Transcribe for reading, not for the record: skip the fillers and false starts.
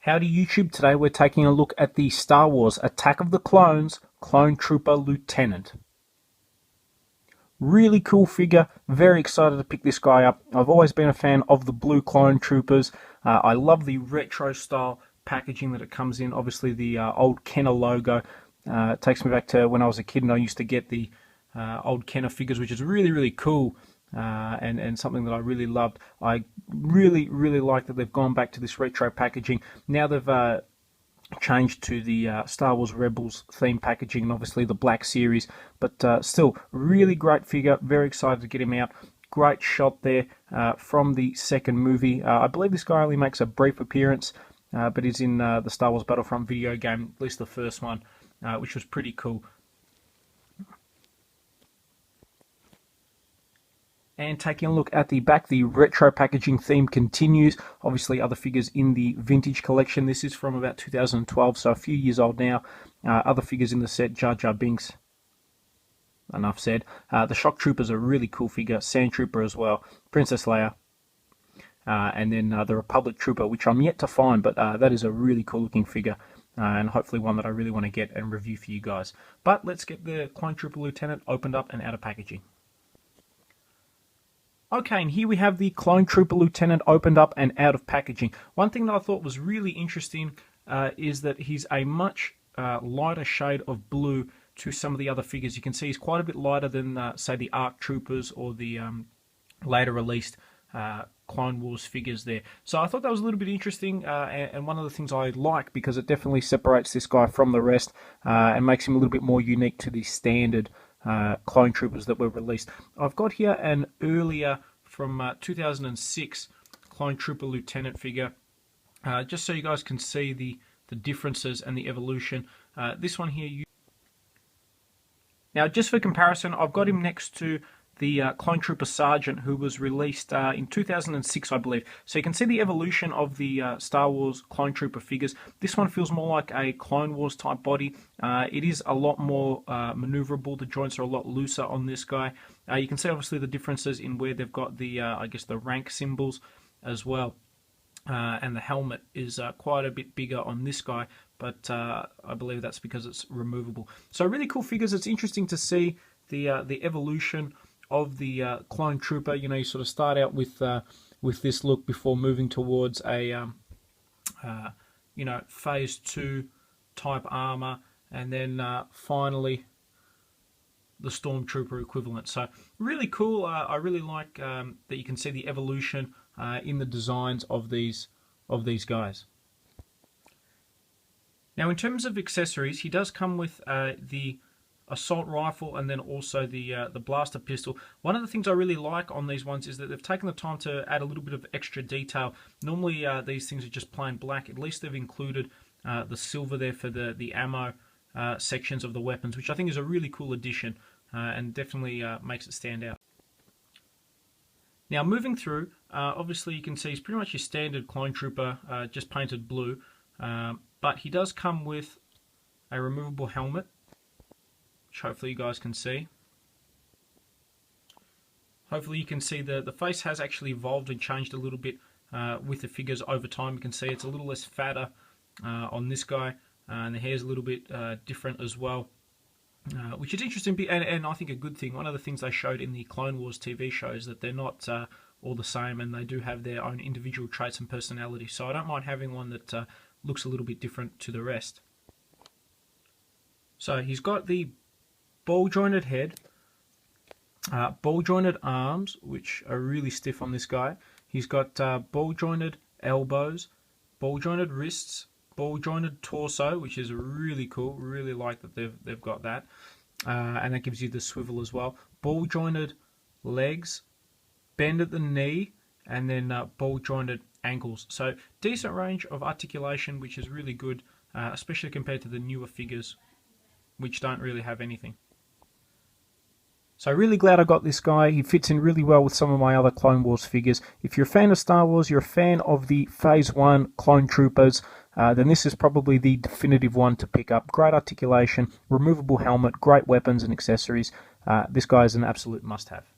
Howdy YouTube, today we're taking a look at the Star Wars Attack of the Clones Clone Trooper Lieutenant. Really cool figure, very excited to pick this guy up. I've always been a fan of the blue clone troopers. I love the retro style packaging that it comes in, obviously the old Kenner logo. It takes me back to when I was a kid and I used to get the old Kenner figures, which is really cool. And something that I really loved. I really like that they've gone back to this retro packaging. Now they've changed to the Star Wars Rebels theme packaging and obviously the Black Series, but still really great figure. Very excited to get him out. Great shot there from the second movie. I believe this guy only makes a brief appearance, but is in the Star Wars Battlefront video game, at least the first one, which was pretty cool. And taking a look at the back, the retro packaging theme continues. Obviously, other figures in the vintage collection. This is from about 2012, so a few years old now. Other figures in the set, Jar Jar Binks. Enough said. The Shock Trooper's a really cool figure. Sand Trooper as well. Princess Leia. And then the Republic Trooper, which I'm yet to find, but that is a really cool looking figure. And hopefully one that I really want to get and review for you guys. But let's get the Clone Trooper Lieutenant opened up and out of packaging. Okay, and here we have the Clone Trooper Lieutenant opened up and out of packaging. One thing that I thought was really interesting is that he's a much lighter shade of blue to some of the other figures. You can see he's quite a bit lighter than, say, the ARC Troopers or the later released Clone Wars figures there. So I thought that was a little bit interesting, and one of the things I like, because it definitely separates this guy from the rest and makes him a little bit more unique to the standard Clone Troopers that were released. I've got here an earlier from 2006 Clone Trooper Lieutenant figure, just so you guys can see the differences and the evolution. This one here, now just for comparison, I've got him next to the Clone Trooper Sergeant, who was released in 2006, I believe. So you can see the evolution of the Star Wars Clone Trooper figures. This one feels more like a Clone Wars type body. It is a lot more maneuverable. The joints are a lot looser on this guy. You can see obviously the differences in where they've got the, I guess, the rank symbols as well. And the helmet is quite a bit bigger on this guy, but I believe that's because it's removable. So really cool figures. It's interesting to see the evolution of the Clone Trooper. You know, you sort of start out with this look before moving towards a you know, Phase 2 type armor, and then finally the Stormtrooper equivalent. So really cool. I really like that you can see the evolution in the designs of these guys. Now, in terms of accessories, he does come with the assault rifle and then also the blaster pistol. One of the things I really like on these ones is that they've taken the time to add a little bit of extra detail. Normally these things are just plain black. At least they've included the silver there for the ammo sections of the weapons, which I think is a really cool addition and definitely makes it stand out. Now moving through, obviously you can see he's pretty much your standard Clone Trooper, just painted blue, but he does come with a removable helmet, which hopefully you guys can see. Hopefully you can see the face has actually evolved and changed a little bit with the figures over time. You can see it's a little less fatter on this guy, and the hair's a little bit different as well, which is interesting, and I think a good thing. One of the things they showed in the Clone Wars TV show is that they're not all the same, and they do have their own individual traits and personality. So I don't mind having one that looks a little bit different to the rest. So he's got the ball-jointed head, ball-jointed arms, which are really stiff on this guy. He's got ball-jointed elbows, ball-jointed wrists, ball-jointed torso, which is really cool. Really like that they've got that, and that gives you the swivel as well. Ball-jointed legs, bend at the knee, and then ball-jointed ankles. So decent range of articulation, which is really good, especially compared to the newer figures, which don't really have anything. So really glad I got this guy. He fits in really well with some of my other Clone Wars figures. If you're a fan of Star Wars, you're a fan of the Phase 1 Clone Troopers, then this is probably the definitive one to pick up. Great articulation, removable helmet, great weapons and accessories. This guy is an absolute must-have.